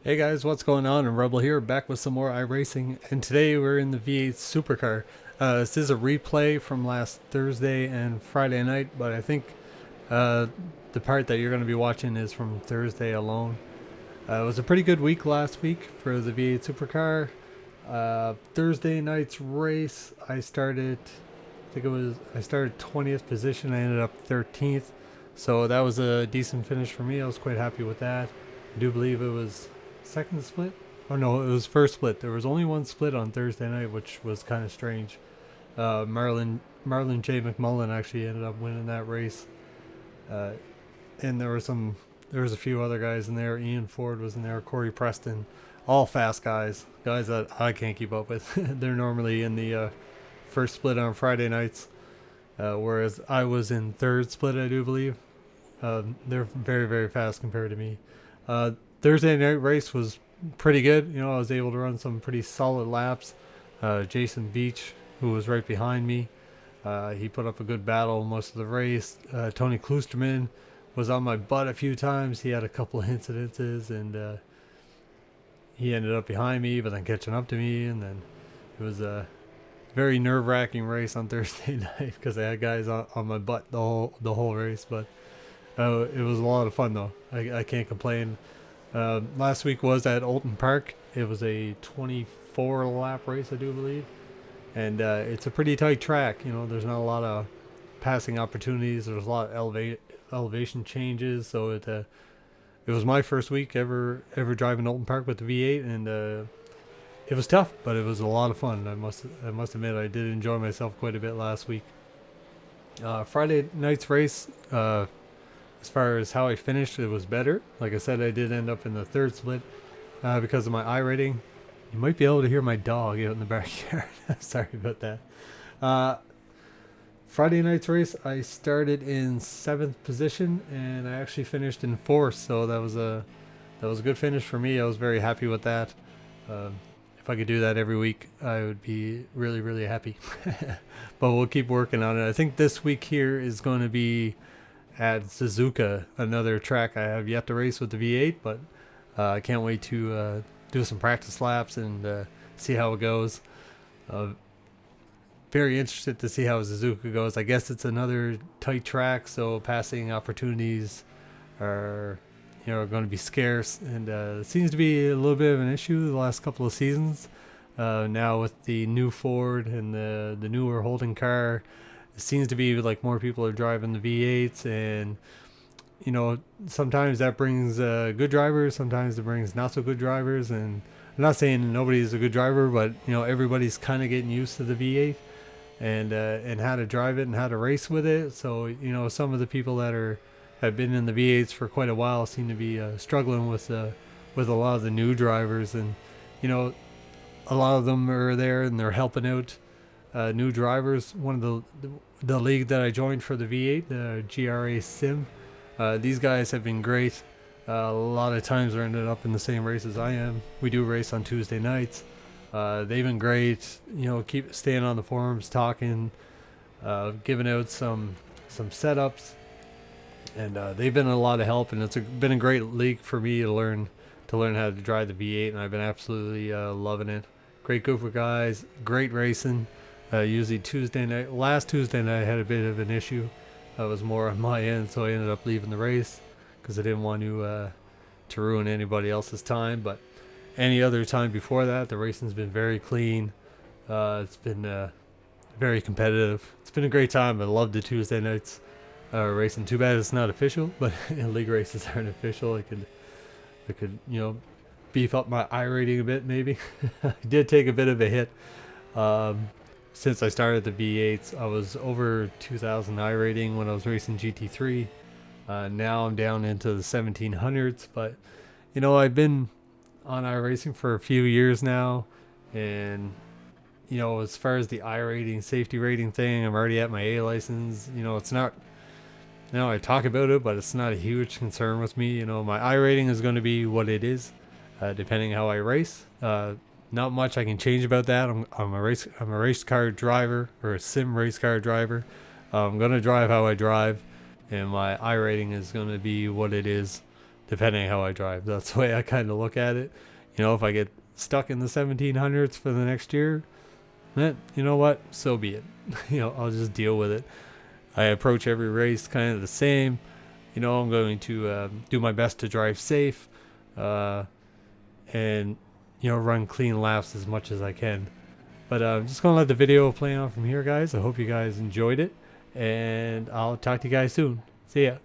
Hey guys, what's going on? I'm Rebel here, back with some more iRacing, and today we're in the V8 Supercar. This is a replay from last Thursday and Friday night, but I think uh, the part that you're going to be watching is from Thursday alone. It was a pretty good week last week for the V8 Supercar. Thursday night's race, I started 20th position. I ended up 13th, so that was a decent finish for me. I was quite happy with that. I do believe it was second split. Oh no, it was first split. There was only one split on Thursday night, which was kind of strange. Marlon J. McMullen actually ended up winning that race, uh, and there was a few other guys in there. Ian Ford was in there, Corey Preston, all fast guys that I can't keep up with. They're normally in the first split on Friday nights, whereas I was in third split, I do believe. They're very, very fast compared to me. Thursday night race was pretty good. You know, I was able to run some pretty solid laps. Jason Beach, who was right behind me, he put up a good battle most of the race. Tony Klusterman was on my butt a few times. He had a couple of incidences, and he ended up behind me, but then catching up to me. And then it was a very nerve-wracking race on Thursday night because I had guys on my butt the whole race. But it was a lot of fun though. I can't complain. Last week was at Alton Park. It was a 24 lap race, I do believe, and it's a pretty tight track. You know, there's not a lot of passing opportunities. There's a lot of elevation changes. So it was my first week ever driving Alton Park with the V8, and it was tough, but it was a lot of fun. I must admit I did enjoy myself quite a bit last week. Friday night's race. As far as how I finished, it was better. Like I said, I did end up in the third split because of my iRating. You might be able to hear my dog out in the backyard. Sorry about that. Friday night's race, I started in seventh position and I actually finished in fourth. So that was a good finish for me. I was very happy with that. If I could do that every week, I would be really, really happy. But we'll keep working on it. I think this week here is going to be at Suzuka, another track I have yet to race with the V8, but I can't wait to do some practice laps and see how it goes. Very interested to see how Suzuka goes. I guess it's another tight track, so passing opportunities are going to be scarce, and it seems to be a little bit of an issue the last couple of seasons. Now with the new Ford and the newer Holden car, it seems to be like more people are driving the V8s, and sometimes that brings good drivers, sometimes it brings not so good drivers. And I'm not saying nobody's a good driver, but everybody's kind of getting used to the V8 and how to drive it and how to race with it. So some of the people that have been in the V8s for quite a while seem to be struggling with a lot of the new drivers, and a lot of them are there and they're helping out new drivers. One of the league that I joined for the V8, the GRA Sim, these guys have been great. A lot of times they're ended up in the same race as I am. We do race on Tuesday nights. They've been great. Keep staying on the forums, talking, giving out some setups, and they've been a lot of help. And it's been a great league for me to learn how to drive the V8, and I've been absolutely loving it. Great group of guys, great racing. Usually last Tuesday night I had a bit of an issue. It was more on my end, so I ended up leaving the race because I didn't want to ruin anybody else's time. But any other time before that, the racing's been very clean. It's been very competitive. It's been a great time. I love the Tuesday nights racing. Too bad it's not official, but league races aren't official. I could beef up my iRating a bit maybe. I did take a bit of a hit. Since I started the V8s, I was over 2,000 iRating when I was racing GT3. Now I'm down into the 1700s, but I've been on iRacing for a few years now, and as far as the iRating safety rating thing, I'm already at my A license. It's not. I talk about it, but it's not a huge concern with me. My iRating is going to be what it is, depending how I race. Not much I can change about that. I'm a race car driver, or a sim race car driver. I'm gonna drive how I drive, and my iRating is gonna be what it is. depending on how I drive. That's the way I kind of look at it. You know, if I get stuck in the 1700s for the next year, you know what? So be it. You know, I'll just deal with it. I approach every race kind of the same. You know, I'm going to do my best to drive safe, and you know, run clean laps as much as I can. But I'm just gonna let the video play on from here, guys. I hope you guys enjoyed it, and I'll talk to you guys soon. See ya.